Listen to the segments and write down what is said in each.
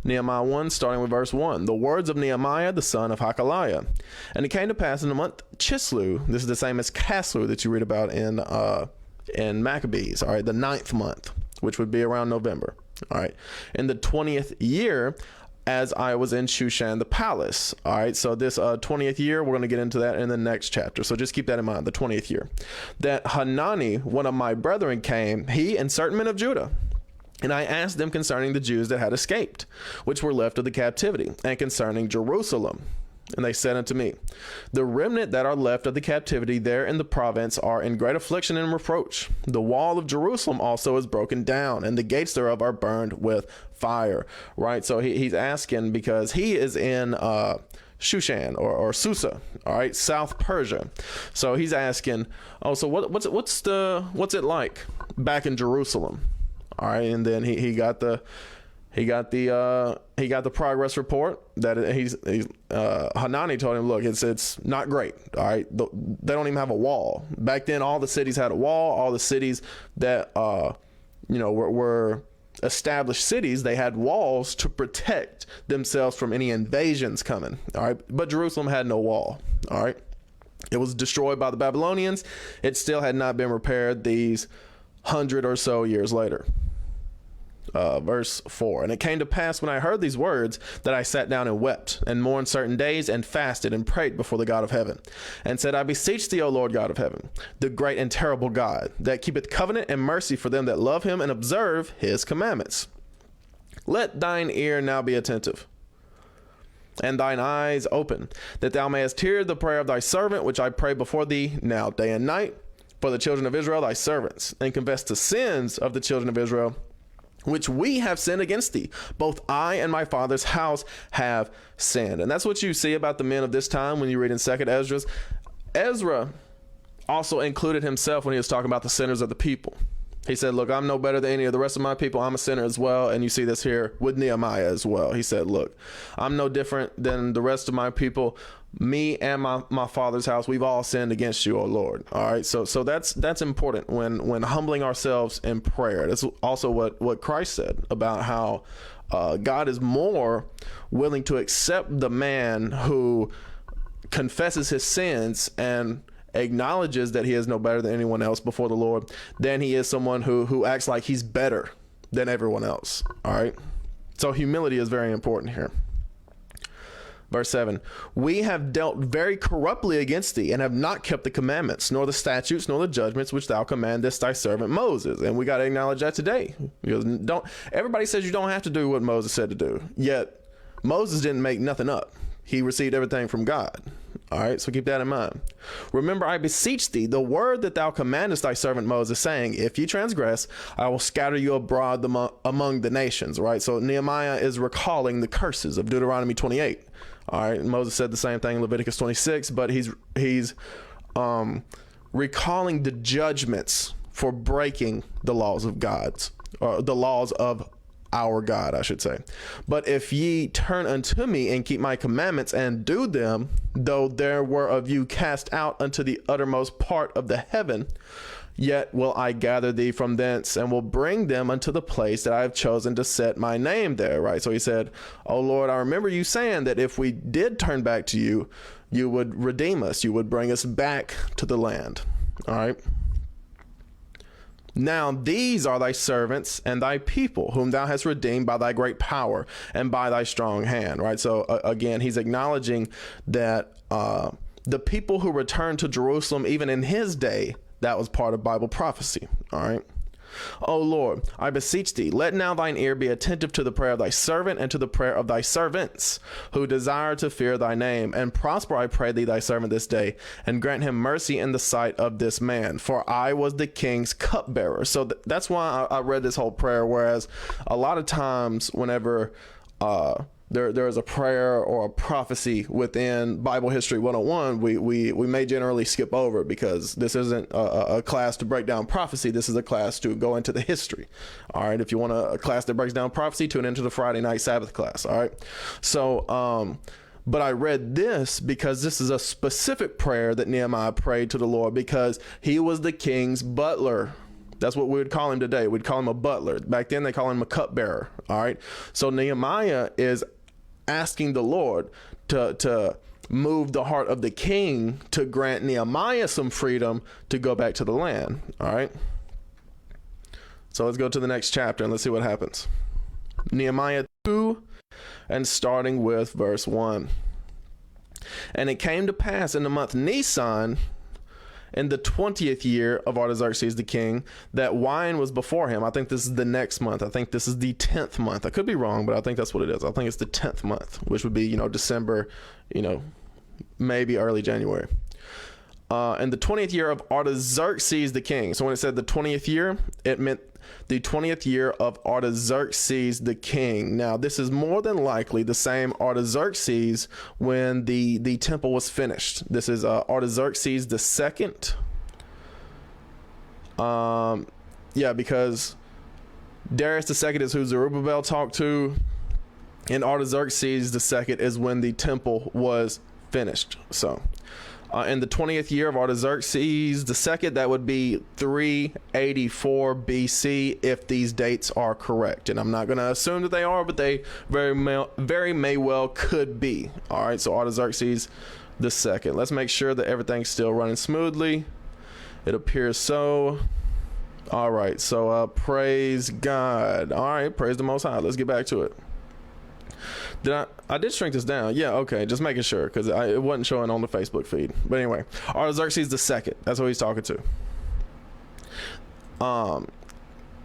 Nehemiah 1, starting with verse 1. The words of Nehemiah, the son of Hakaliah. And it came to pass in the month Chislew, this is the same as Caslew that you read about in Maccabees, all right, the 9th month, which would be around November, all right, in the 20th year, as I was in Shushan the palace. All right, so this 20th year, we're going to get into that in the next chapter. So just keep that in mind, the 20th year. That Hanani, one of my brethren, came, he and certain men of Judah. And I asked them concerning the Jews that had escaped, which were left of the captivity, and concerning Jerusalem. And they said unto me, the remnant that are left of the captivity there in the province are in great affliction and reproach. The wall of Jerusalem also is broken down, and the gates thereof are burned with fire. Right? So he's asking because he is in Shushan or Susa, all right, South Persia. So he's asking, oh, so what's it like back in Jerusalem? All right, and then he got the progress report that Hanani told him, look, it's not great. All right. They don't even have a wall. Back then, all the cities had a wall. All the cities that, were established cities, they had walls to protect themselves from any invasions coming. All right. But Jerusalem had no wall. All right. It was destroyed by the Babylonians. It still had not been repaired these 100 or so years later. Verse 4. And it came to pass when I heard these words that I sat down and wept and mourned certain days and fasted and prayed before the God of heaven and said, I beseech thee, O Lord God of heaven, the great and terrible God that keepeth covenant and mercy for them that love him and observe his commandments. Let thine ear now be attentive and thine eyes open, that thou mayest hear the prayer of thy servant, which I pray before thee now day and night for the children of Israel, thy servants, and confess the sins of the children of Israel, which we have sinned against thee. Both I and my father's house have sinned. And that's what you see about the men of this time when you read in 2nd Ezra. Ezra also included himself when he was talking about the sinners of the people. He said, look, I'm no better than any of the rest of my people. I'm a sinner as well. And you see this here with Nehemiah as well. He said, look, I'm no different than the rest of my people. Me and my father's house, we've all sinned against you, O Lord. All right. So that's important when humbling ourselves in prayer. That's also what Christ said about how God is more willing to accept the man who confesses his sins and acknowledges that he is no better than anyone else before the Lord than he is someone who acts like he's better than everyone else. All right. So humility is very important here. Verse 7, we have dealt very corruptly against thee and have not kept the commandments, nor the statutes, nor the judgments which thou commandest thy servant Moses. And we got to acknowledge that today. Because everybody says you don't have to do what Moses said to do. Yet Moses didn't make nothing up. He received everything from God. All right, so keep that in mind. Remember, I beseech thee, the word that thou commandest thy servant Moses, saying, if ye transgress, I will scatter you abroad among the nations. Right, so Nehemiah is recalling the curses of Deuteronomy 28. All right, Moses said the same thing in Leviticus 26, but he's recalling the judgments for breaking the laws of God's, or the laws of our God, I should say. But if ye turn unto me and keep my commandments and do them, though there were of you cast out unto the uttermost part of the heaven, yet will I gather thee from thence and will bring them unto the place that I have chosen to set my name there. Right. So he said, oh Lord, I remember you saying that if we did turn back to you, you would redeem us. You would bring us back to the land. All right. Now these are thy servants and thy people, whom thou hast redeemed by thy great power and by thy strong hand. Right. So again, he's acknowledging that the people who returned to Jerusalem, even in his day, that was part of Bible prophecy. All right. O Lord, I beseech thee, let now thine ear be attentive to the prayer of thy servant and to the prayer of thy servants who desire to fear thy name, and prosper, I pray thee, thy servant this day, and grant him mercy in the sight of this man, for I was the king's cupbearer. So that's why I read this whole prayer. Whereas a lot of times whenever there is a prayer or a prophecy within Bible History 101, we may generally skip over, because this isn't a class to break down prophecy. This is a class to go into the history. All right. If you want a class that breaks down prophecy, tune into the Friday night Sabbath class. All right. So, but I read this because this is a specific prayer that Nehemiah prayed to the Lord, because he was the king's butler. That's what we would call him today. We'd call him a butler. Back then they call him a cupbearer. All right. So Nehemiah is asking the Lord to move the heart of the king to grant Nehemiah some freedom to go back to the land. All right. So let's go to the next chapter and let's see what happens. Nehemiah 2, and starting with verse 1. And it came to pass in the month Nisan, in the 20th year of Artaxerxes the king, that wine was before him. I think this is the next month. I think this is the 10th month. I could be wrong, but I think that's what it is. I think it's the 10th month, which would be, December, maybe early January. In the 20th year of Artaxerxes the king. So when it said the 20th year, it meant the 20th year of Artaxerxes the king. Now, this is more than likely the same Artaxerxes when the temple was finished. This is Artaxerxes the second. Because Darius the second is who Zerubbabel talked to, and Artaxerxes the second is when the temple was finished. So in the 20th year of Artaxerxes the second, that would be 384 BC if these dates are correct. And I'm not going to assume that they are, but they very may well could be. All right, so Artaxerxes the second. Let's make sure that everything's still running smoothly. It appears so. All right, so praise God. All right, praise the Most High. Let's get back to it. I did shrink this down. Yeah, okay, just making sure, because it wasn't showing on the Facebook feed. But anyway, Artaxerxes the second, that's who he's talking to.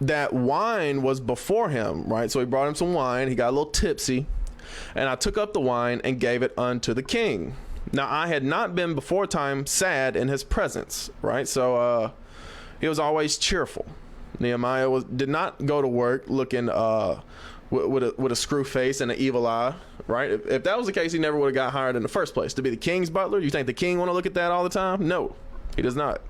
That wine was before him, right? So he brought him some wine. He got a little tipsy, and I took up the wine and gave it unto the king. Now I had not been before time sad in his presence, right? So he was always cheerful. Nehemiah did not go to work looking with a screw face and an evil eye, right? If that was the case, he never would have got hired in the first place. To be the king's butler, you think the king want to look at that all the time? No, he does not.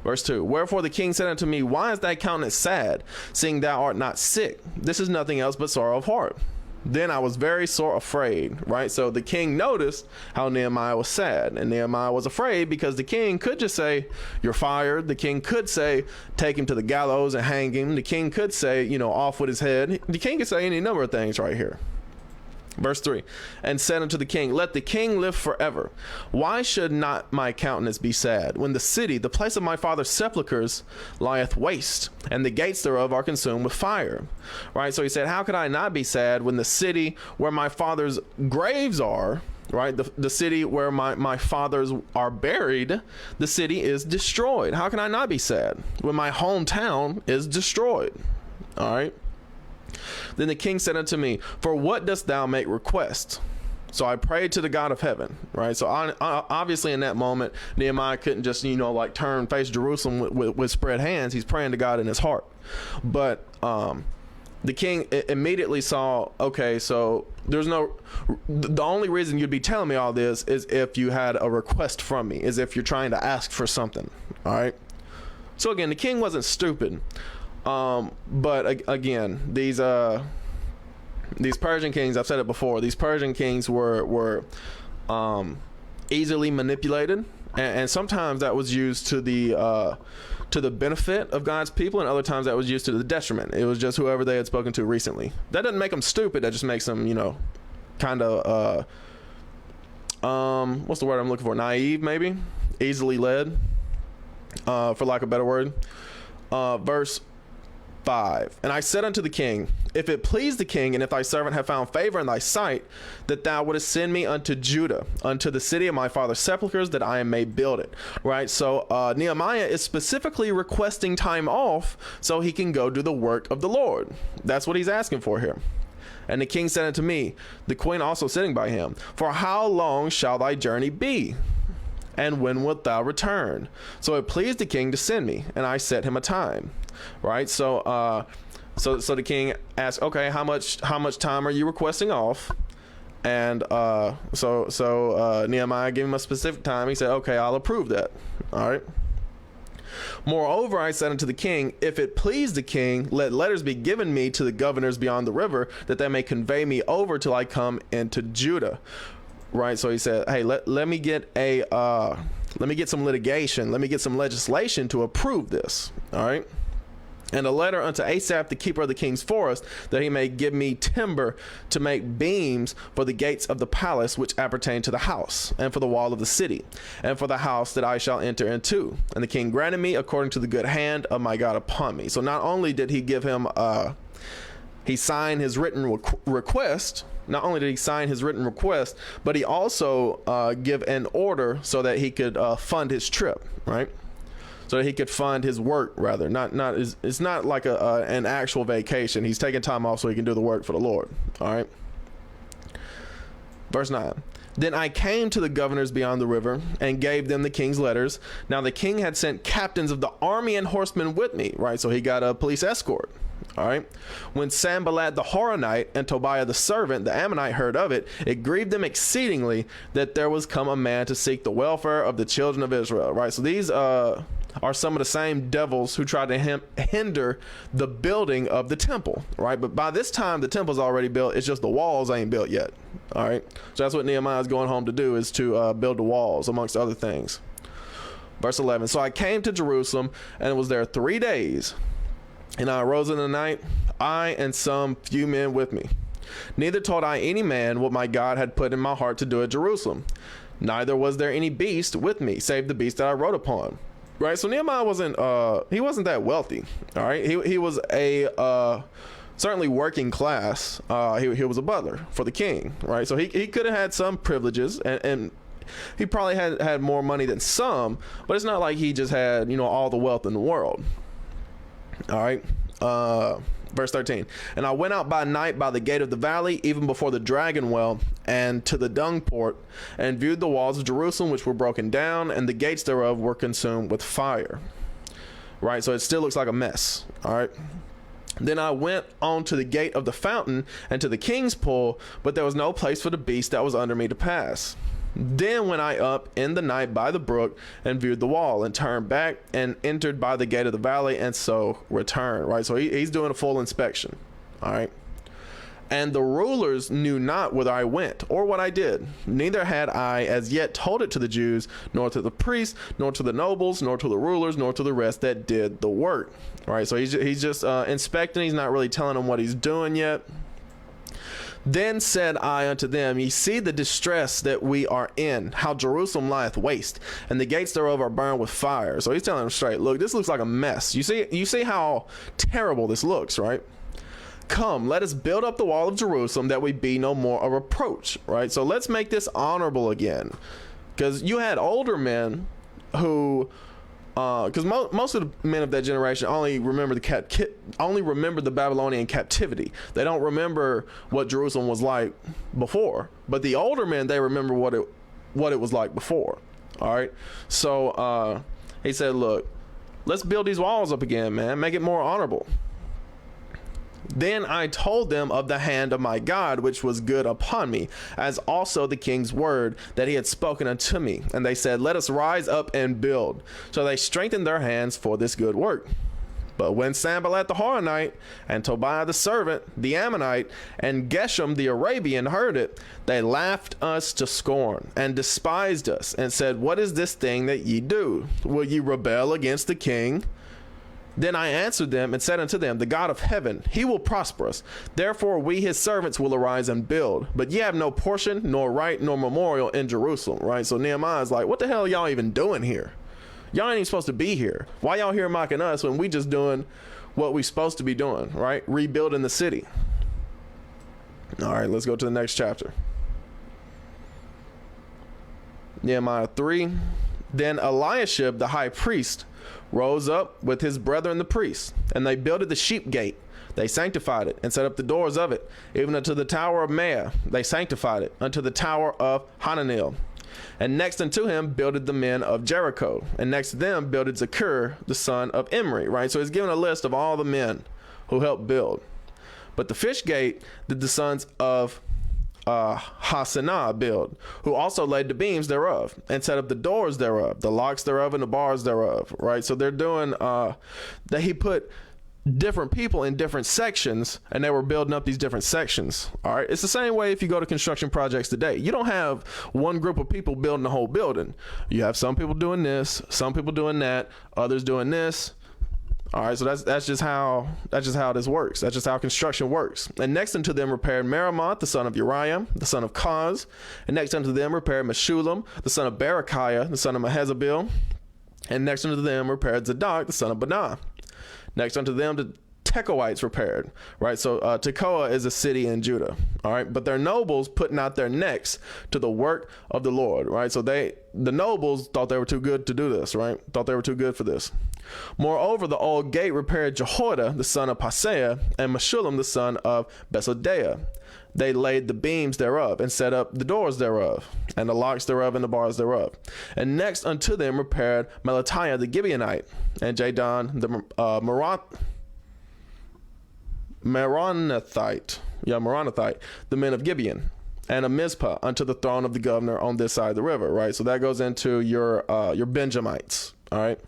Verse 2, wherefore the king said unto me, why is thy countenance sad, seeing thou art not sick? This is nothing else but sorrow of heart. Then I was very sore afraid, right? So the king noticed how Nehemiah was sad, and Nehemiah was afraid because the king could just say, you're fired. The king could say, take him to the gallows and hang him. The king could say, off with his head. The king could say any number of things right here. Verse 3, and said unto the king, let the king live forever. Why should not my countenance be sad, when the city, the place of my father's sepulchres, lieth waste, and the gates thereof are consumed with fire? Right, so he said, how could I not be sad when the city where my father's graves are, right, the city where my fathers are buried, the city is destroyed? How can I not be sad when my hometown is destroyed? All right. Then the king said unto me, for what dost thou make request? So I prayed to the God of heaven, right? So obviously in that moment, Nehemiah couldn't just, turn face Jerusalem with spread hands. He's praying to God in his heart. But the king immediately saw, okay, so the only reason you'd be telling me all this is if you had a request from me, is if you're trying to ask for something, all right? So again, the king wasn't stupid. But again, these Persian kings, I've said it before, these Persian kings were easily manipulated, and sometimes that was used to the benefit of God's people, and other times that was used to the detriment. It was just whoever they had spoken to recently. That doesn't make them stupid. That just makes them, kind of what's the word I'm looking for? Naive, maybe, easily led, for lack of a better word. Verse 5, and I said unto the king, if it please the king, and if thy servant have found favor in thy sight, that thou wouldest send me unto Judah, unto the city of my father's sepulchres, that I may build it. Right, so Nehemiah is specifically requesting time off so he can go do the work of the Lord. That's what he's asking for here. And the king said unto me, the queen also sitting by him, for how long shall thy journey be? And when wilt thou return? So it pleased the king to send me, and I set him a time. Right, so so the king asked, okay, how much time are you requesting off? And so Nehemiah gave him a specific time. He said, okay, I'll approve that. All right. Moreover, I said unto the king, if it please the king, let letters be given me to the governors beyond the river, that they may convey me over till I come into Judah. Right, so he said, hey, let me get some litigation, let me get some legislation to approve this. All right. And a letter unto Asaph, the keeper of the king's forest, that he may give me timber to make beams for the gates of the palace which appertain to the house, and for the wall of the city, and for the house that I shall enter into. And the king granted me according to the good hand of my God upon me. So not only did he give him, he signed his written request. Not only did he sign his written request, but he also give an order so that he could fund his trip, right? So that he could fund his work, rather. It's not like an actual vacation. He's taking time off so he can do the work for the Lord. All right. Verse 9. Then I came to the governors beyond the river and gave them the king's letters. Now the king had sent captains of the army and horsemen with me, right? So he got a police escort. All right. When Sanballat the Horonite and Tobiah the servant, the Ammonite, heard of it, it grieved them exceedingly that there was come a man to seek the welfare of the children of Israel. Right. So these are some of the same devils who tried to hinder the building of the temple. Right. But by this time, the temple's already built. It's just the walls ain't built yet. All right. So that's what Nehemiah is going home to do, is to build the walls, amongst other things. Verse 11. So I came to Jerusalem and was there 3 days. And I arose in the night, I and some few men with me. Neither told I any man what my God had put in my heart to do at Jerusalem. Neither was there any beast with me, save the beast that I rode upon. Right, so Nehemiah wasn't that wealthy. All right, he was a certainly working class. He was a butler for the king. Right, so he could have had some privileges, and he probably had more money than some. But it's not like he just had all the wealth in the world. All right. Verse 13. And I went out by night by the gate of the valley, even before the dragon well, and to the dung port, and viewed the walls of Jerusalem, which were broken down, and the gates thereof were consumed with fire. Right. So it still looks like a mess. All right. Then I went on to the gate of the fountain and to the king's pool, but there was no place for the beast that was under me to pass. Then went I up in the night by the brook and viewed the wall, and turned back and entered by the gate of the valley, and so returned. Right. So he's doing a full inspection. All right. And the rulers knew not whither I went or what I did. Neither had I as yet told it to the Jews, nor to the priests, nor to the nobles, nor to the rulers, nor to the rest that did the work. All right. So he's just inspecting. He's not really telling them what he's doing yet. Then said I unto them, ye see the distress that we are in, how Jerusalem lieth waste, and the gates thereof are burned with fire. So he's telling them straight, look, this looks like a mess. You see how terrible this looks, right? Come, let us build up the wall of Jerusalem, that we be no more a reproach, right? So let's make this honorable again. Because you had older men who... because most of the men of that generation only remember the Babylonian captivity. They don't remember what Jerusalem was like before. But the older men, they remember what it was like before. All right. So he said, "Look, let's build these walls up again, man. Make it more honorable." Then I told them of the hand of my God, which was good upon me, as also the king's word that he had spoken unto me. And they said, let us rise up and build. So they strengthened their hands for this good work. But when Sanballat the Horonite and Tobiah the servant, the Ammonite, and Geshem the Arabian heard it, they laughed us to scorn and despised us, and said, what is this thing that ye do? Will ye rebel against the king? Then I answered them and said unto them, the God of heaven, he will prosper us. Therefore we his servants will arise and build. But ye have no portion, nor right, nor memorial in Jerusalem. Right? So Nehemiah is like, what the hell are y'all even doing here? Y'all ain't even supposed to be here. Why y'all here mocking us when we just doing what we supposed to be doing, right? Rebuilding the city. All right, let's go to the next chapter. Nehemiah 3. Then Eliashib the high priest rose up with his brethren the priests, and they builded the sheep gate. They sanctified it, and set up the doors of it, even unto the tower of Mea. They sanctified it, unto the tower of Hananel. And next unto him builded the men of Jericho, and next to them builded Zakur, the son of Imri. Right, so he's given a list of all the men who helped build. But the fish gate did the sons of Hasanah build, who also laid the beams thereof, and set up the doors thereof, the locks thereof, and the bars thereof. Right, so they're doing that. He put different people in different sections, and they were building up these different sections. All right, it's the same way if you go to construction projects today. You don't have one group of people building the whole building. You have some people doing this, some people doing that, others doing this, All right, so that's just how this works. That's just how construction works. And next unto them repaired Meremoth, the son of Uriah, the son of Koz. And next unto them repaired Meshullam, the son of Berechiah, the son of Mehezabil. And next unto them repaired Zadok, the son of Benah. Next unto them the Tekoites repaired. Right, so Tekoa is a city in Judah. All right, but their nobles putting out their necks to the work of the Lord. Right, so the nobles thought they were too good to do this. Right, thought they were too good for this. Moreover, the old gate repaired Jehoiada, the son of Paseah, and Meshullam, the son of Besodeah. They laid the beams thereof, and set up the doors thereof, and the locks thereof, and the bars thereof. And next unto them repaired Melatiah the Gibeonite, and Jadon the Meronothite, the men of Gibeon, and of Mizpah unto the throne of the governor on this side of the river. Right, so that goes into your Benjamites. All right.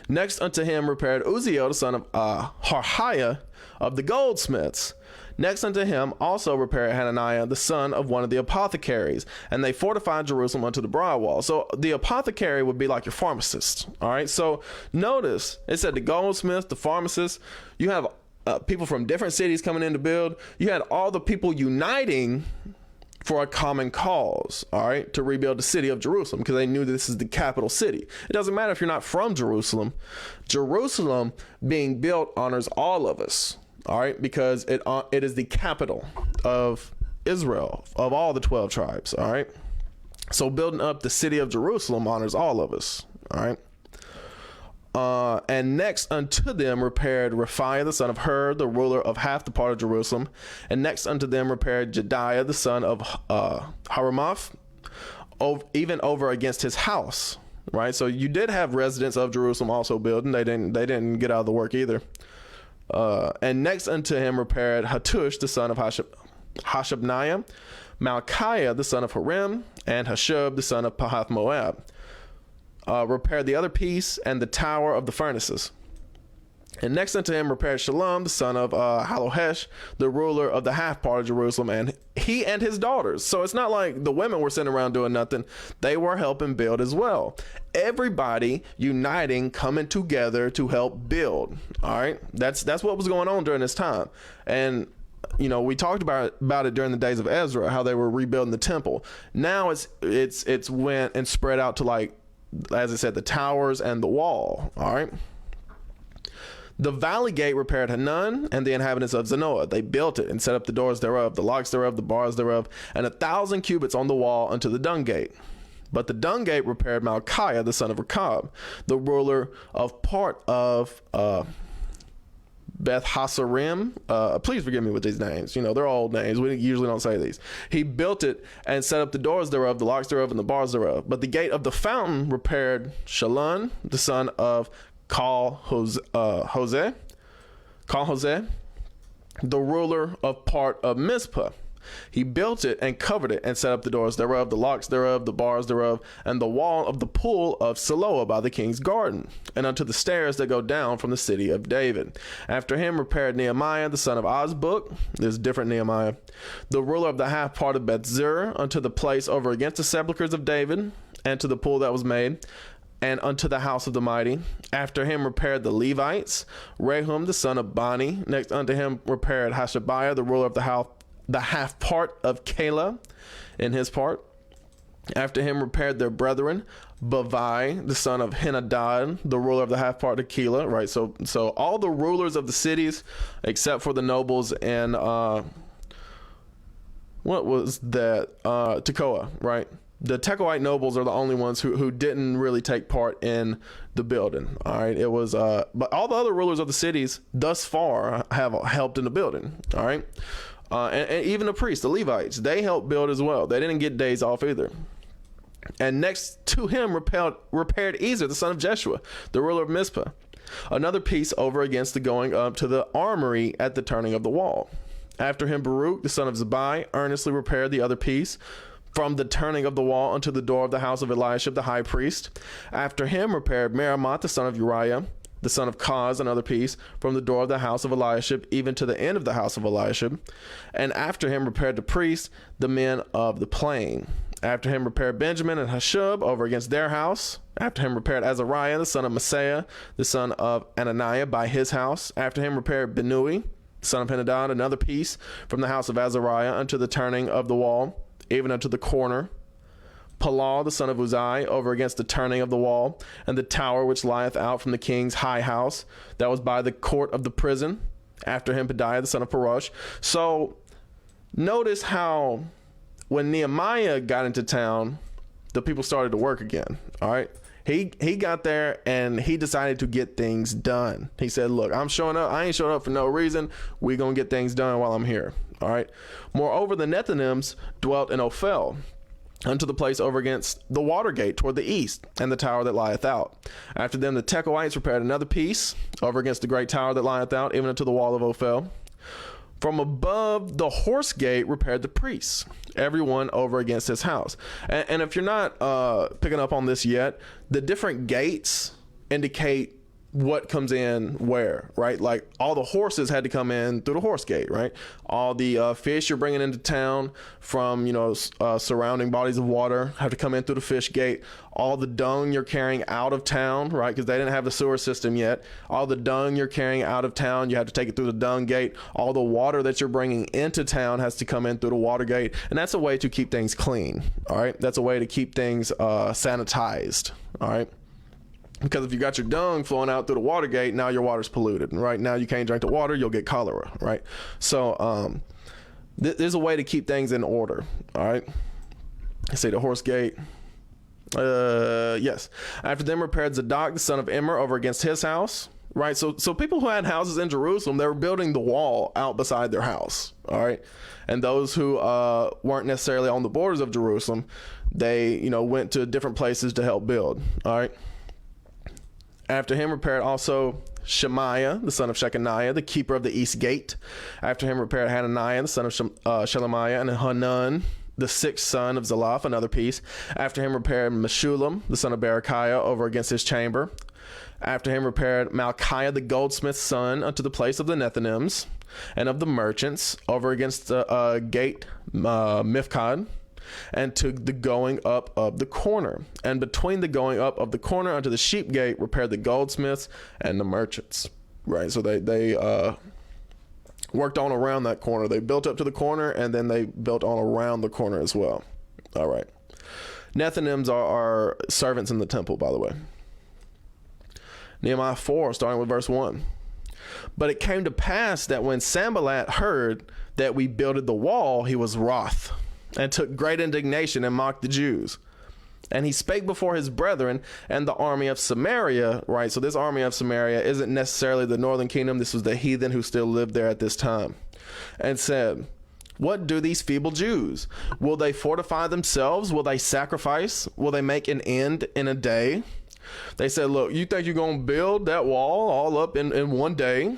Next unto him repaired Uzziel, the son of Harhiah of the goldsmiths. Next unto him also repaired Hananiah, the son of one of the apothecaries, and they fortified Jerusalem unto the broad wall. So the apothecary would be like your pharmacist. All right, so notice it said the goldsmith, the pharmacist. You have people from different cities coming in to build. You had all the people uniting for a common cause, all right, to rebuild the city of Jerusalem, because they knew this is the capital city. It doesn't matter if you're not from Jerusalem. Jerusalem being built honors all of us, all right, because it is the capital of Israel, of all the 12 tribes, all right. So building up the city of Jerusalem honors all of us, all right. And next unto them repaired Rephaiah the son of Hur, the ruler of half the part of Jerusalem. And next unto them repaired Jediah the son of Haramoth, even over against his house. Right, so you did have residents of Jerusalem also building. They didn't get out of the work either. And next unto him repaired Hattush the son of Hashabniah, Malchiah the son of Harim, and Hashub the son of Pahath Moab. Repaired the other piece and the tower of the furnaces. And next unto him repaired Shalom, the son of Halohesh, the ruler of the half part of Jerusalem, and he and his daughters. So it's not like the women were sitting around doing nothing. They were helping build as well. Everybody uniting, coming together to help build. All right. That's what was going on during this time. And you know, we talked about it during the days of Ezra, how they were rebuilding the temple. Now it's went and spread out to, like, as I said, the towers and the wall. All right. The valley gate repaired Hanun and the inhabitants of Zanoah. They built it and set up the doors thereof, the locks thereof, the bars thereof, and 1,000 cubits on the wall unto the dung gate. But the dung gate repaired Malchiah, the son of Rechab, the ruler of part of Beth Hasarim. Please forgive me with these names. You know, they're old names. We usually don't say these. He built it and set up the doors thereof, the locks thereof, and the bars thereof. But the gate of the fountain repaired Shalun, the son of Hoseh, the ruler of part of Mizpah. He built it and covered it and set up the doors thereof, the locks thereof, the bars thereof, and the wall of the pool of Siloah by the king's garden, and unto the stairs that go down from the city of David. After him repaired Nehemiah, the son of Azbuk, this different Nehemiah, the ruler of the half part of Beth-zur, unto the place over against the sepulchres of David, and to the pool that was made, and unto the house of the mighty. After him repaired the Levites, Rehum the son of Bani. Next unto him repaired Hashabiah, the ruler of the half part of Keilah in his part. After him repaired their brethren, Bavai, the son of Henadad, the ruler of the half part of Keilah. Right, so all the rulers of the cities, except for the nobles and what was that? Tekoa, right? The Tekoite nobles are the only ones who didn't really take part in the building. All right, it was but all the other rulers of the cities thus far have helped in the building. All right. And even the priests, the Levites, they helped build as well. They didn't get days off either. And next to him repaired Ezer, the son of Jeshua, the ruler of Mizpah, another piece over against the going up to the armory at the turning of the wall. After him Baruch, the son of Zabai, earnestly repaired the other piece from the turning of the wall unto the door of the house of Eliashib the high priest. After him repaired Meremoth, the son of Uriah, the son of Koz, another piece, from the door of the house of Eliashib, even to the end of the house of Eliashib. And after him repaired the priests, the men of the plain. After him repaired Benjamin and Hashub over against their house. After him repaired Azariah, the son of Maaseiah, the son of Ananiah, by his house. After him repaired Benui, son of Henadad, another piece from the house of Azariah unto the turning of the wall, even unto the corner. Palal, the son of Uzai, over against the turning of the wall, and the tower which lieth out from the king's high house, that was by the court of the prison. After him Pedaiah, the son of Parosh. So notice how when Nehemiah got into town, the people started to work again. All right. He got there and he decided to get things done. He said, look, I'm showing up. I ain't showing up for no reason. We're going to get things done while I'm here. All right. Moreover, the Nethinims dwelt in Ophel, unto the place over against the water gate toward the east, and the tower that lieth out. After them the Tekoites repaired another piece over against the great tower that lieth out, even unto the wall of Ophel. From above the horse gate repaired the priests, everyone over against his house. And if you're not picking up on this yet, the different gates indicate what comes in where, right? Like all the horses had to come in through the horse gate, right? All the fish you're bringing into town from, surrounding bodies of water have to come in through the fish gate. All the dung you're carrying out of town, right? Because they didn't have the sewer system yet. All the dung you're carrying out of town, you have to take it through the dung gate. All the water that you're bringing into town has to come in through the water gate. And that's a way to keep things clean, all right? That's a way to keep things sanitized, all right? Because if you got your dung flowing out through the water gate, now your water's polluted. Right now you can't drink the water, you'll get cholera. Right. So there's a way to keep things in order. All right. Say the horse gate. Yes. After them repaired Zadok, the son of Immer, over against his house. Right. So people who had houses in Jerusalem, they were building the wall out beside their house. All right. And those who weren't necessarily on the borders of Jerusalem, they, went to different places to help build. All right. After him repaired also Shemaiah, the son of Shechaniah, the keeper of the east gate. After him repaired Hananiah, the son of Shelemiah, and Hanan, the sixth son of Zalaph, another piece. After him repaired Meshullam, the son of Berechiah, over against his chamber. After him repaired Malchiah, the goldsmith's son, unto the place of the Nethinims and of the merchants, over against the gate Mifkad, and to the going up of the corner. And between the going up of the corner unto the sheep gate repaired the goldsmiths and the merchants. Right. So they worked on around that corner. They built up to the corner and then they built on around the corner as well. All right. Nethinims are servants in the temple, by the way. Nehemiah 4, starting with verse 1. But it came to pass that when Sanballat heard that we builded the wall, he was wroth, and took great indignation and mocked the Jews. And he spake before his brethren and the army of Samaria, right? So this army of Samaria isn't necessarily the northern kingdom. This was the heathen who still lived there at this time. And said, what do these feeble Jews? Will they fortify themselves? Will they sacrifice? Will they make an end in a day? They said, look, you think you're going to build that wall all up in one day?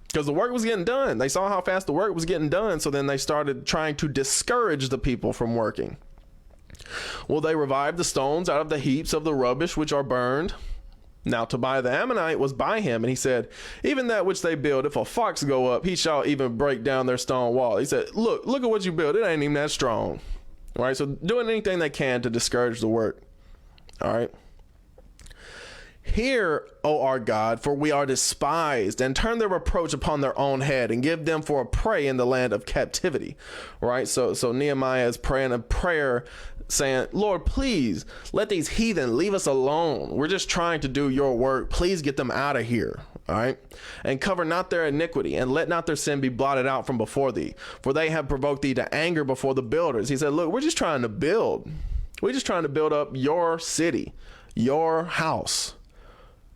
Because the work was getting done. They saw how fast the work was getting done. So then they started trying to discourage the people from working. Will they revive the stones out of the heaps of the rubbish which are burned? Now Tobiah the Ammonite was by him, and he said, even that which they build, if a fox go up, he shall even break down their stone wall. He said, look at what you build. It ain't even that strong. All right. So doing anything they can to discourage the work. All right. Hear, O our God, for we are despised, and turn their reproach upon their own head, and give them for a prey in the land of captivity. Right? So Nehemiah is praying a prayer saying, Lord, please let these heathen leave us alone. We're just trying to do your work. Please get them out of here. All right. And cover not their iniquity, and let not their sin be blotted out from before thee, for they have provoked thee to anger before the builders. He said, look, we're just trying to build. We're just trying to build up your city, your house.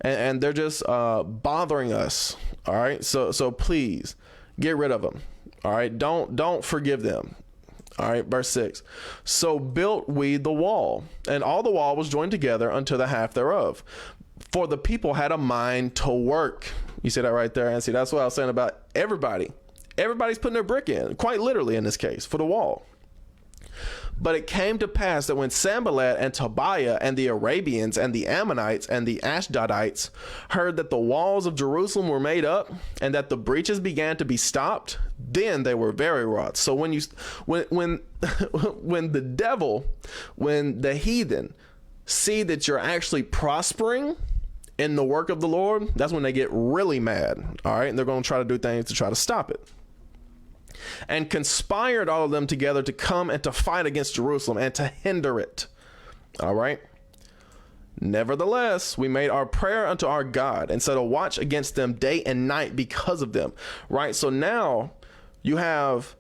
And they're just bothering us. All right. So please get rid of them. All right. Don't forgive them. All right. Verse 6. So built we the wall, and all the wall was joined together unto the half thereof. For the people had a mind to work. You see that right there? And see, that's what I was saying about everybody. Everybody's putting their brick in, quite literally in this case, for the wall. But it came to pass that when Sanballat and Tobiah and the Arabians and the Ammonites and the Ashdodites heard that the walls of Jerusalem were made up and that the breaches began to be stopped, then they were very wroth. So when the heathen see that you're actually prospering in the work of the Lord, that's when they get really mad. All right. And they're going to try to do things to try to stop it. And conspired all of them together to come and to fight against Jerusalem and to hinder it. All right. Nevertheless, we made our prayer unto our God and set a watch against them day and night because of them. Right. So now you have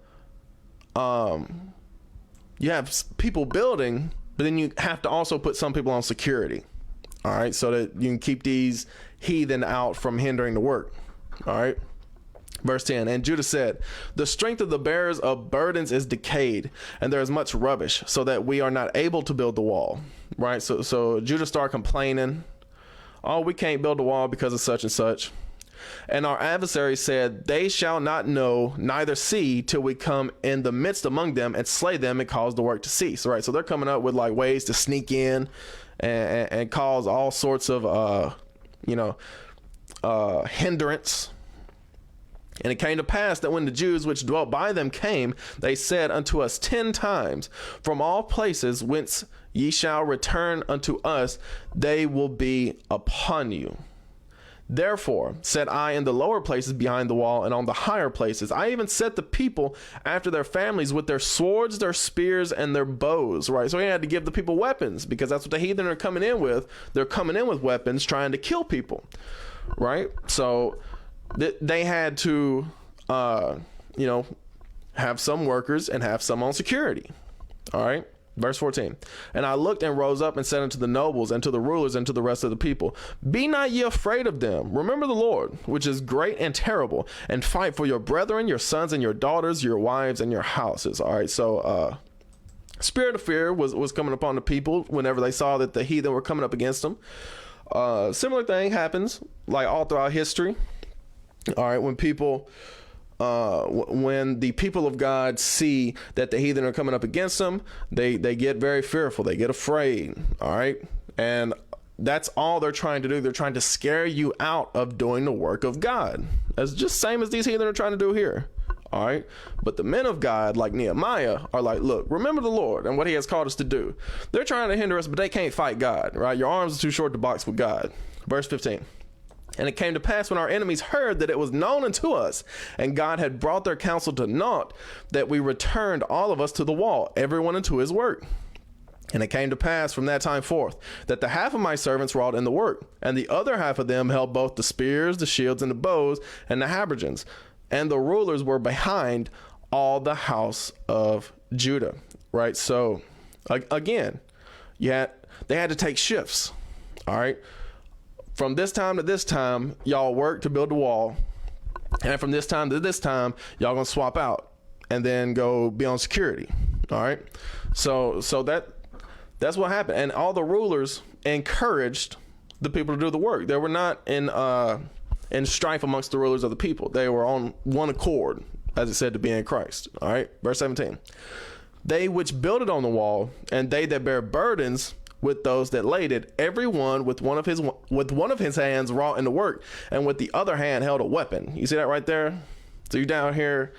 people building, but then you have to also put some people on security. All right. So that you can keep these heathen out from hindering the work. All right. Verse 10, and Judah said, the strength of the bearers of burdens is decayed, and there is much rubbish, so that we are not able to build the wall. Right. So Judah started complaining. Oh, we can't build the wall because of such and such. And our adversary said, they shall not know, neither see, till we come in the midst among them and slay them and cause the work to cease. Right. So they're coming up with like ways to sneak in and cause all sorts of, hindrance. And it came to pass that when the Jews which dwelt by them came, they said unto us 10 times, from all places whence ye shall return unto us, they will be upon you. Therefore said I in the lower places behind the wall and on the higher places, I even set the people after their families with their swords, their spears, and their bows. Right. So he had to give the people weapons because that's what the heathen are coming in with. They're coming in with weapons trying to kill people. Right. So they had to, have some workers and have some on security. All right. Verse 14. And I looked and rose up and said unto the nobles and to the rulers and to the rest of the people, be not ye afraid of them. Remember the Lord, which is great and terrible, and fight for your brethren, your sons and your daughters, your wives and your houses. All right. So, spirit of fear was coming upon the people whenever they saw that the heathen were coming up against them. Similar thing happens like all throughout history. All right, when the people of God see that the heathen are coming up against them, they get very fearful. They get afraid. All right. And that's all they're trying to do. They're trying to scare you out of doing the work of God. That's just same as these heathen are trying to do here. All right. But the men of God, like Nehemiah, are like, look, remember the Lord and what he has called us to do. They're trying to hinder us, but they can't fight God. Right. Your arms are too short to box with God. Verse 15. And it came to pass when our enemies heard that it was known unto us, and God had brought their counsel to naught, that we returned all of us to the wall, everyone into his work. And it came to pass from that time forth that the half of my servants wrought in the work, and the other half of them held both the spears, the shields, and the bows, and the habergeons. And the rulers were behind all the house of Judah. Right. So again, they had to take shifts. All right. From this time to this time, y'all work to build the wall. And from this time to this time, y'all gonna swap out and then go be on security. All right. So that's what happened. And all the rulers encouraged the people to do the work. They were not in strife amongst the rulers of the people. They were on one accord, as it said, to be in Christ. All right. Verse 17. They which builded on the wall, and they that bear burdens with those that laid it, every one with one of his hands wrought in the work, and with the other hand held a weapon. You see that right there? So you're down here,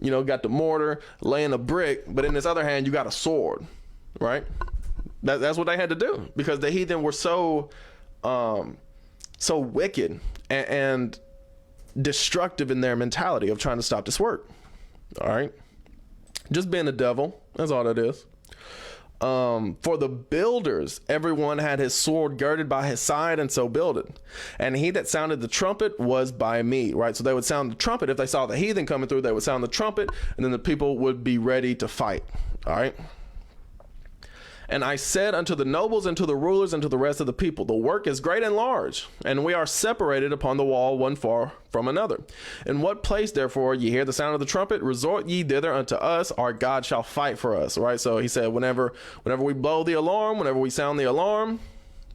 got the mortar, laying a brick, but in this other hand you got a sword, right? That's what they had to do because the heathen were so wicked and destructive in their mentality of trying to stop this work. All right, just being the devil. That's all that is. For the builders, everyone had his sword girded by his side, and so builded. And he that sounded the trumpet was by me. Right. So they would sound the trumpet. If they saw the heathen coming through, they would sound the trumpet, and then the people would be ready to fight. All right. And I said unto the nobles and to the rulers and to the rest of the people, the work is great and large, and we are separated upon the wall one far from another. In what place, therefore, ye hear the sound of the trumpet, resort ye thither unto us, our God shall fight for us. Right. So he said, whenever we blow the alarm, whenever we sound the alarm,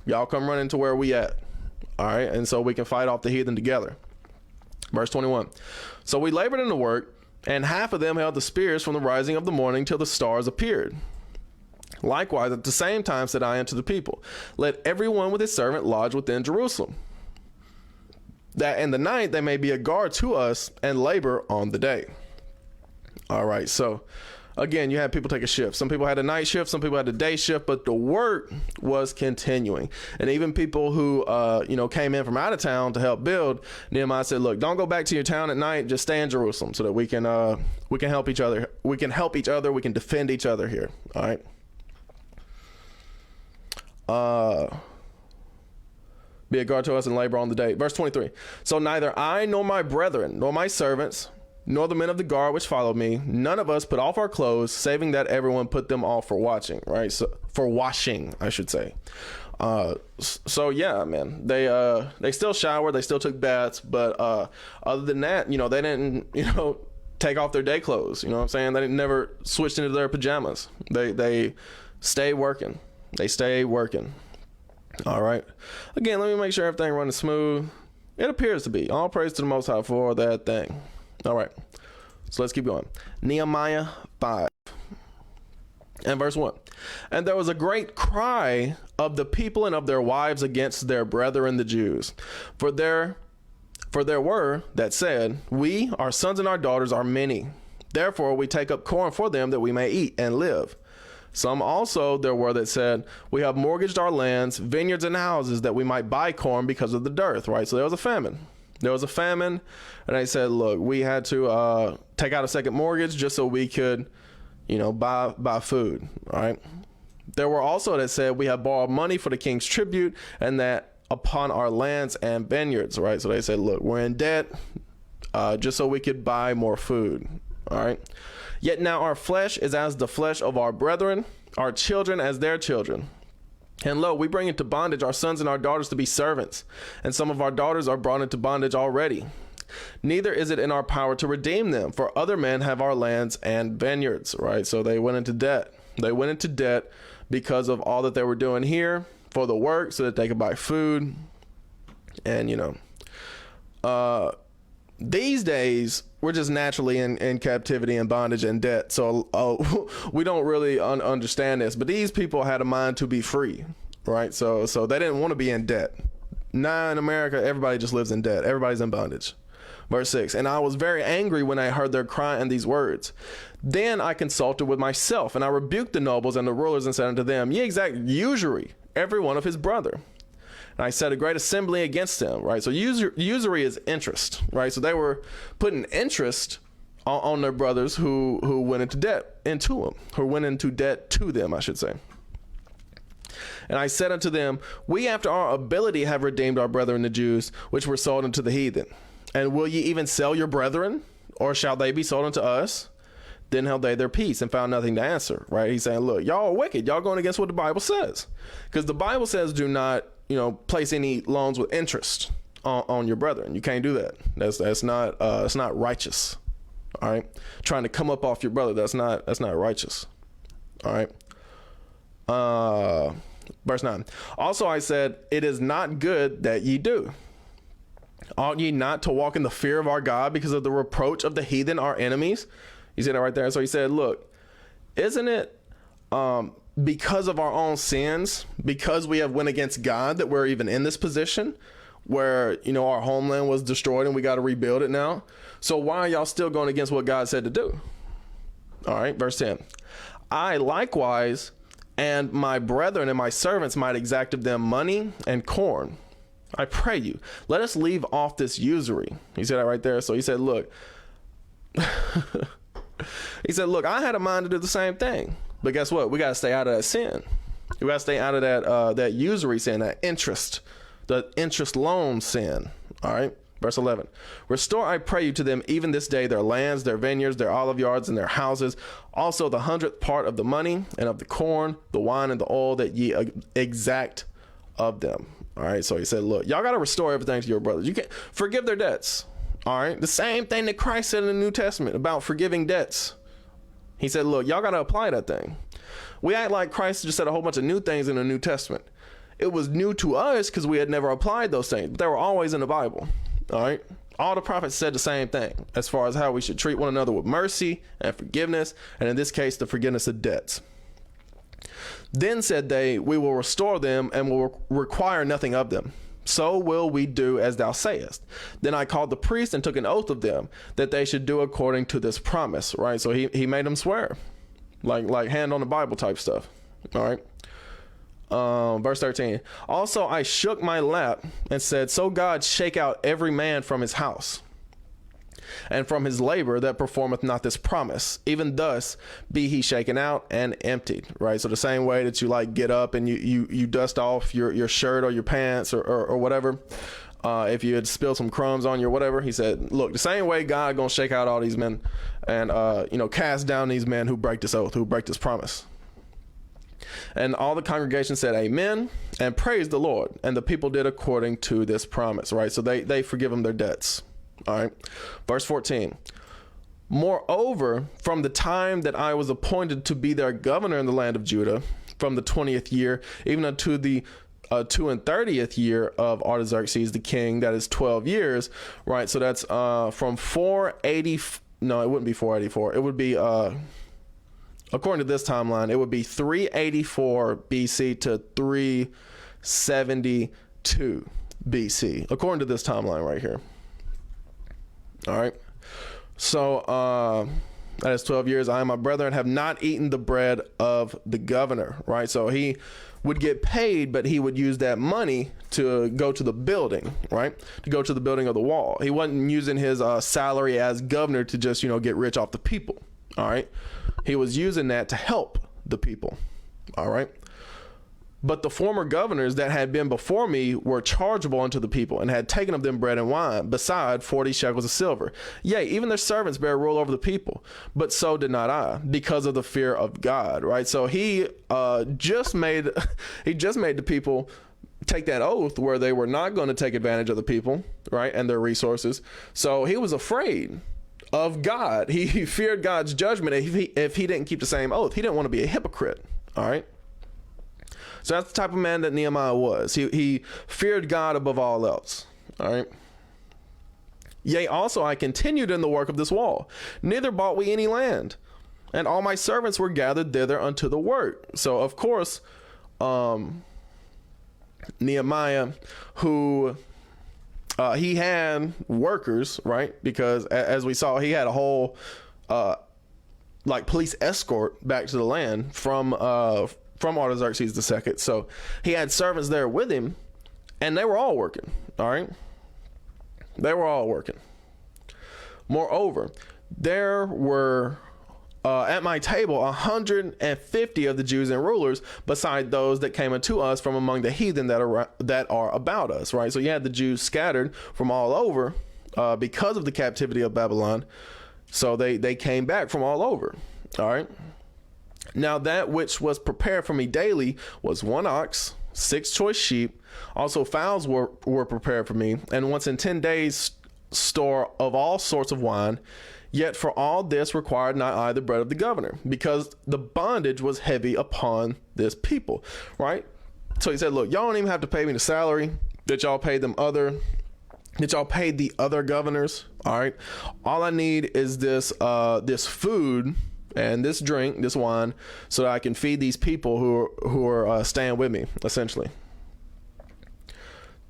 y'all come running to where we at. All right. And so we can fight off the heathen together. Verse 21. So we labored in the work, and half of them held the spears from the rising of the morning till the stars appeared. Likewise, at the same time said I unto the people, let everyone with his servant lodge within Jerusalem, that in the night they may be a guard to us and labor on the day. All right, so again, you had people take a shift. Some people had a night shift, some people had a day shift, but the work was continuing. And even people who, came in from out of town to help build, Nehemiah said, look, don't go back to your town at night. Just stay in Jerusalem so that we can help each other. We can help each other. We can defend each other here. All right. Be a guard to us and labor on the day. Verse 23. So neither I nor my brethren, nor my servants, nor the men of the guard which followed me, none of us put off our clothes, saving that everyone put them off for watching, right? So for washing, I should say. So yeah, man, they still showered, they still took baths, but other than that, they didn't, take off their day clothes. You know what I'm saying? They never switched into their pajamas. They stayed working. They stayed working. All right. Again, let me make sure everything running smooth. It appears to be. All praise to the Most High for that thing. All right. So let's keep going. Nehemiah 5 and verse 1. And there was a great cry of the people and of their wives against their brethren the Jews. For there were that said, we, our sons and our daughters, are many. Therefore we take up corn for them that we may eat and live. Some also there were that said, we have mortgaged our lands, vineyards, and houses that we might buy corn because of the dearth, right? So there was a famine. And they said, look, we had to take out a second mortgage just so we could, buy food, right? There were also that said, we have borrowed money for the king's tribute, and that upon our lands and vineyards, right? So they said, look, we're in debt just so we could buy more food, all right? Yet now our flesh is as the flesh of our brethren, our children as their children. And lo, we bring into bondage our sons and our daughters to be servants, and some of our daughters are brought into bondage already. Neither is it in our power to redeem them, for other men have our lands and vineyards, right? So they went into debt. They went into debt because of all that they were doing here for the work so that they could buy food. And, these days, we're just naturally in captivity and bondage and debt. So we don't really understand this. But these people had a mind to be free, right? So they didn't want to be in debt. Now in America, everybody just lives in debt. Everybody's in bondage. Verse 6, and I was very angry when I heard their cry and these words. Then I consulted with myself, and I rebuked the nobles and the rulers and said unto them, ye exact usury, every one of his brother. And I set a great assembly against them, right? So usury is interest, right? So they were putting interest on their brothers who went into debt to them, I should say. And I said unto them, we after our ability have redeemed our brethren the Jews, which were sold unto the heathen. And will ye even sell your brethren, or shall they be sold unto us? Then held they their peace and found nothing to answer, right? He's saying, look, y'all are wicked. Y'all going against what the Bible says. Because the Bible says do not, place any loans with interest on your brethren. You can't do that. That's not righteous. All right. Trying to come up off your brother. That's not righteous. All right. Verse 9. Also I said, it is not good that ye do. Ought ye not to walk in the fear of our God because of the reproach of the heathen, our enemies? You see that right there? So he said, look, isn't it because of our own sins, because we have went against God, that we're even in this position where, our homeland was destroyed and we got to rebuild it now? So why are y'all still going against what God said to do? All right, verse 10. I likewise and my brethren and my servants might exact of them money and corn. I pray you, let us leave off this usury. He said that right there. So he said, look, I had a mind to do the same thing. But guess what? We got to stay out of that sin. We got to stay out of that usury sin, that interest loan sin. All right. Verse 11. Restore, I pray you, to them even this day their lands, their vineyards, their olive yards, and their houses, also the 100th part of the money and of the corn, the wine, and the oil that ye exact of them. All right. So he said, look, y'all got to restore everything to your brothers. You can't forgive their debts. All right. The same thing that Christ said in the New Testament about forgiving debts. He said, look, y'all got to apply that thing. We act like Christ just said a whole bunch of new things in the New Testament. It was new to us because we had never applied those things, but they were always in the Bible. All right. all the prophets said the same thing as far as how we should treat one another with mercy and forgiveness, and in this case, the forgiveness of debts. Then said they, we will restore them and will require nothing of them. So will we do as thou sayest. Then I called the priest and took an oath of them that they should do according to this promise, right? So he made them swear, like hand on the Bible type stuff, all right? Verse 13. Also I shook my lap and said, so God shake out every man from his house and from his labor that performeth not this promise. Even thus be he shaken out and emptied, right? So the same way that you like get up and you dust off your shirt or your pants or whatever, if you had spilled some crumbs on you or whatever, he said, look, the same way God gonna shake out all these men and, cast down these men who break this oath, who break this promise. And all the congregation said amen and praised the Lord. And the people did according to this promise, right? So they forgive them their debts. All right. Verse 14. Moreover, from the time that I was appointed to be their governor in the land of Judah, from the 20th year, even unto the 32nd year of Artaxerxes the king, that is 12 years, right? So that's from 480. No, it wouldn't be 484. It would be according to this timeline, it would be 384 BC to 372 BC, according to this timeline right here. All right. So that is 12 years. I and my brethren have not eaten the bread of the governor, right? So he would get paid, but he would use that money to go to the building, right? To go to the building of the wall. He wasn't using his salary as governor to just, get rich off the people. All right. He was using that to help the people. All right. But the former governors that had been before me were chargeable unto the people and had taken of them bread and wine, beside 40 shekels of silver. Yea, even their servants bear rule over the people. But so did not I, because of the fear of God. Right. So he just made the people take that oath where they were not going to take advantage of the people, right, and their resources. So he was afraid of God. He feared God's judgment if he didn't keep the same oath. He didn't want to be a hypocrite. All right. So that's the type of man that Nehemiah was. He feared God above all else. All right. Yea, also I continued in the work of this wall. Neither bought we any land, and all my servants were gathered thither unto the work. So of course, Nehemiah, who he had workers, right? Because as we saw, he had a whole police escort back to the land from Artaxerxes II. So he had servants there with him, and they were all working. All right. They were all working. Moreover, there were at my table 150 of the Jews and rulers, beside those that came unto us from among the heathen that are about us. Right. So you had the Jews scattered from all over because of the captivity of Babylon. So they came back from all over. All right. Now that which was prepared for me daily was 1 ox, 6 choice sheep. Also fowls were prepared for me, and once in 10 days store of all sorts of wine. Yet for all this required not I the bread of the governor, because the bondage was heavy upon this people. Right. So he said, look, y'all don't even have to pay me the salary that y'all paid the other governors. All right. All I need is this food and this drink, this wine, so that I can feed these people who are staying with me, essentially.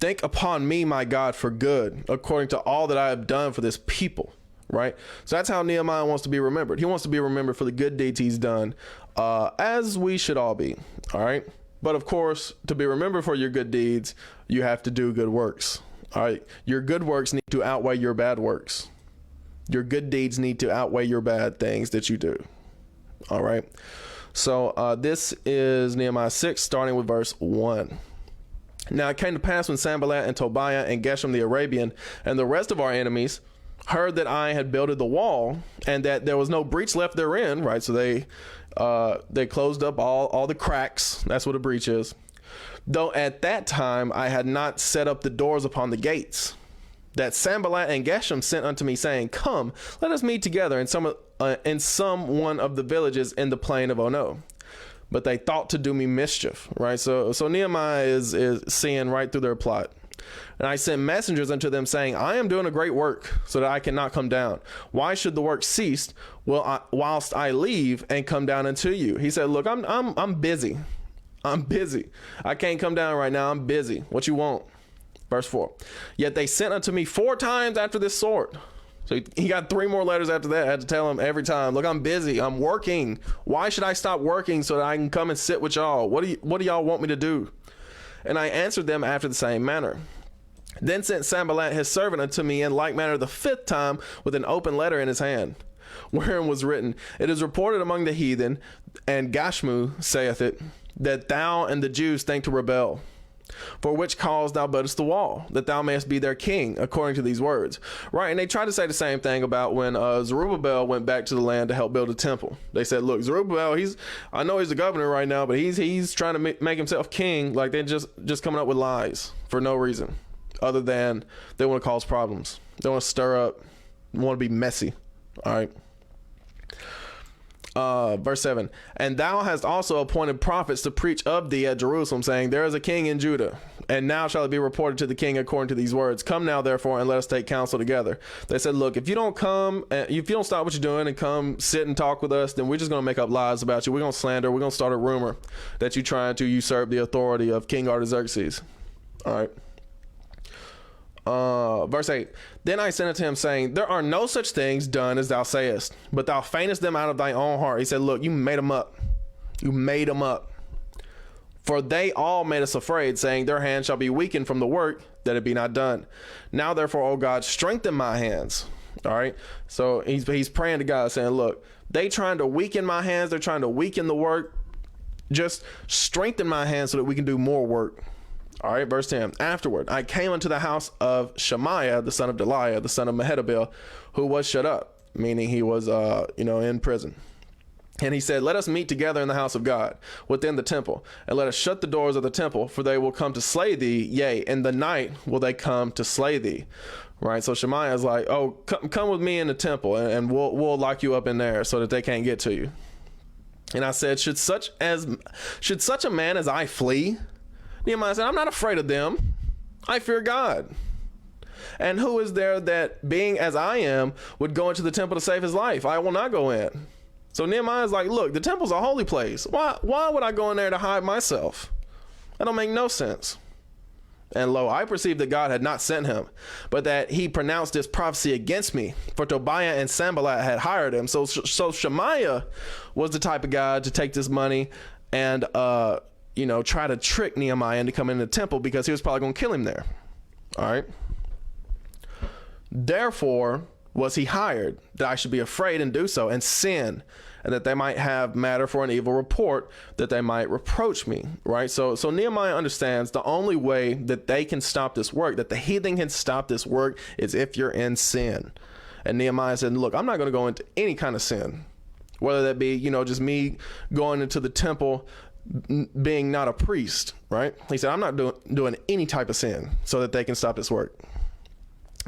Think upon me, my God, for good, according to all that I have done for this people. Right. So that's how Nehemiah wants to be remembered. He wants to be remembered for the good deeds he's done, as we should all be. All right. But of course, to be remembered for your good deeds, you have to do good works. All right. Your good works need to outweigh your bad works. Your good deeds need to outweigh your bad things that you do. All right. So this is Nehemiah 6, starting with verse 1. Now it came to pass when Sanballat and Tobiah and Geshem the Arabian and the rest of our enemies heard that I had builded the wall and that there was no breach left therein. Right. So they closed up all the cracks. That's what a breach is. Though at that time I had not set up the doors upon the gates, that Sanballat and Geshem sent unto me, saying, come, let us meet together in some one of the villages in the plain of Ono. But they thought to do me mischief. Right. So Nehemiah is seeing right through their plot. And I sent messengers unto them, saying, I am doing a great work, so that I cannot come down. Why should the work cease whilst I leave and come down unto you? He said, look, I'm busy. I'm busy. I can't come down right now. I'm busy. What you want? Verse 4. Yet they sent unto me 4 times after this sort. So he got 3 more letters after that. I had to tell him every time, look, I'm busy. I'm working. Why should I stop working so that I can come and sit with y'all? What do y'all want me to do? And I answered them after the same manner. Then sent Sanballat his servant unto me in like manner the 5th time with an open letter in his hand, wherein was written, It is reported among the heathen, and Gashmu saith it, that thou and the Jews think to rebel. For which cause thou buildest the wall, that thou mayest be their king, according to these words. Right, and they tried to say the same thing about when Zerubbabel went back to the land to help build a temple. They said, look, Zerubbabel, I know he's the governor right now, but he's trying to make himself king. Like, they're just coming up with lies for no reason, other than they want to cause problems. They want to stir up, want to be messy. All right. Verse 7, and thou hast also appointed prophets to preach of thee at Jerusalem, saying, there is a king in Judah, and now shall it be reported to the king according to these words. Come now, therefore, and let us take counsel together. They said, look, if you don't come, if you don't stop what you're doing and come sit and talk with us, then we're just going to make up lies about you. We're going to slander. We're going to start a rumor that you're trying to usurp the authority of King Artaxerxes. All right. Verse 8, then I sent it to him, saying, there are no such things done as thou sayest, but thou feignest them out of thy own heart. He said, look, you made them up. You made them up. For they all made us afraid, saying, their hand shall be weakened from the work, that it be not done. Now, therefore, O God, strengthen my hands. All right. So he's praying to God, saying, look, they trying to weaken my hands. They're trying to weaken the work. Just strengthen my hands so that we can do more work. All right, verse 10. Afterward, I came unto the house of Shemaiah, the son of Deliah, the son of Mehetabel, who was shut up, meaning he was, in prison. And he said, let us meet together in the house of God within the temple, and let us shut the doors of the temple, for they will come to slay thee. Yea, in the night will they come to slay thee. Right. So Shemaiah is like, oh, come with me in the temple, and we'll lock you up in there so that they can't get to you. And I said, should such a man as I flee? Nehemiah said, I'm not afraid of them. I fear God. And who is there that, being as I am, would go into the temple to save his life? I will not go in. So Nehemiah is like, look, the temple's a holy place. Why would I go in there to hide myself? That don't make no sense. And lo, I perceived that God had not sent him, but that he pronounced this prophecy against me, for Tobiah and Sanballat had hired him. So Shemaiah was the type of guy to take this money and try to trick Nehemiah into coming into the temple, because he was probably going to kill him there. All right. Therefore was he hired, that I should be afraid and do so and sin, and that they might have matter for an evil report, that they might reproach me. Right. So Nehemiah understands the only way that they can stop this work, that the heathen can stop this work, is if you're in sin. And Nehemiah said, look, I'm not going to go into any kind of sin, whether that be, just me going into the temple, being not a priest, right? He said, I'm not doing any type of sin so that they can stop this work.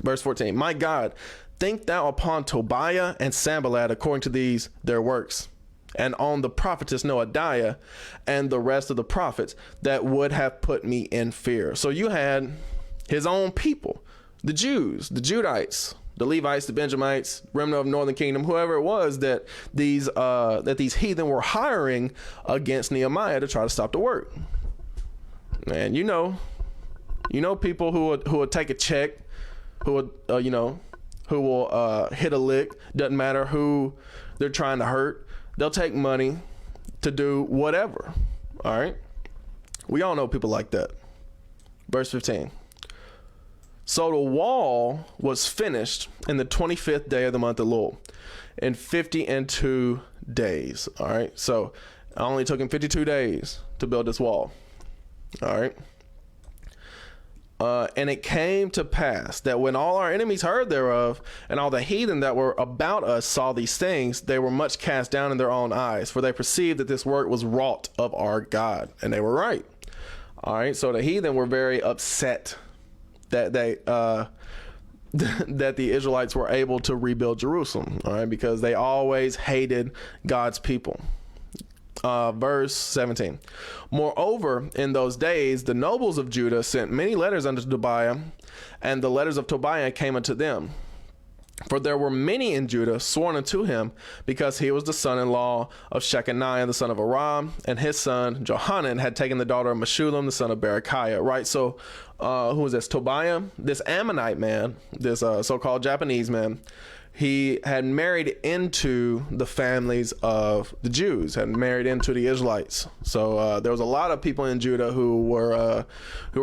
Verse 14, my God, think thou upon Tobiah and Sanballat according to these their works, and on the prophetess Noadiah and the rest of the prophets that would have put me in fear. So you had his own people, the Jews, the Judites, the Levites, the Benjamites, remnant of Northern Kingdom, whoever it was that these heathen were hiring against Nehemiah to try to stop the work. And people who will take a check, who will hit a lick, doesn't matter who they're trying to hurt. They'll take money to do whatever. All right. We all know people like that. Verse 15. So the wall was finished in the 25th day of the month of Elul, in 52 days. All right. So it only took him 52 days to build this wall. All right. And it came to pass that when all our enemies heard thereof, and all the heathen that were about us saw these things, they were much cast down in their own eyes, for they perceived that this work was wrought of our God. And they were right. All right. So the heathen were very upset that that the Israelites were able to rebuild Jerusalem, all right, because they always hated God's people. Verse 17. Moreover, in those days, the nobles of Judah sent many letters unto Tobiah, and the letters of Tobiah came unto them. For there were many in Judah sworn unto him, because he was the son-in-law of Shechaniah, the son of Aram, and his son Johanan had taken the daughter of Meshullam, the son of Berechiah. Right, so who is this? Tobiah, this Ammonite man, this so-called Japanese man, he had married into the families of the Jews, had married into the Israelites. So there was a lot of people in Judah who were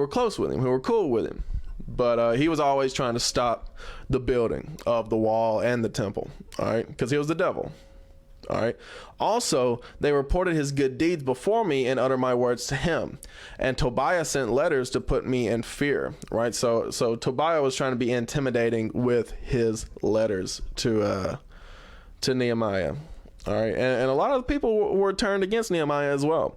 close with him, who were cool with him. But he was always trying to stop the building of the wall and the temple, all right, because he was the devil, all right. Also, they reported his good deeds before me and uttered my words to him. And Tobiah sent letters to put me in fear, right? So Tobiah was trying to be intimidating with his letters to Nehemiah, all right. And a lot of people were turned against Nehemiah as well.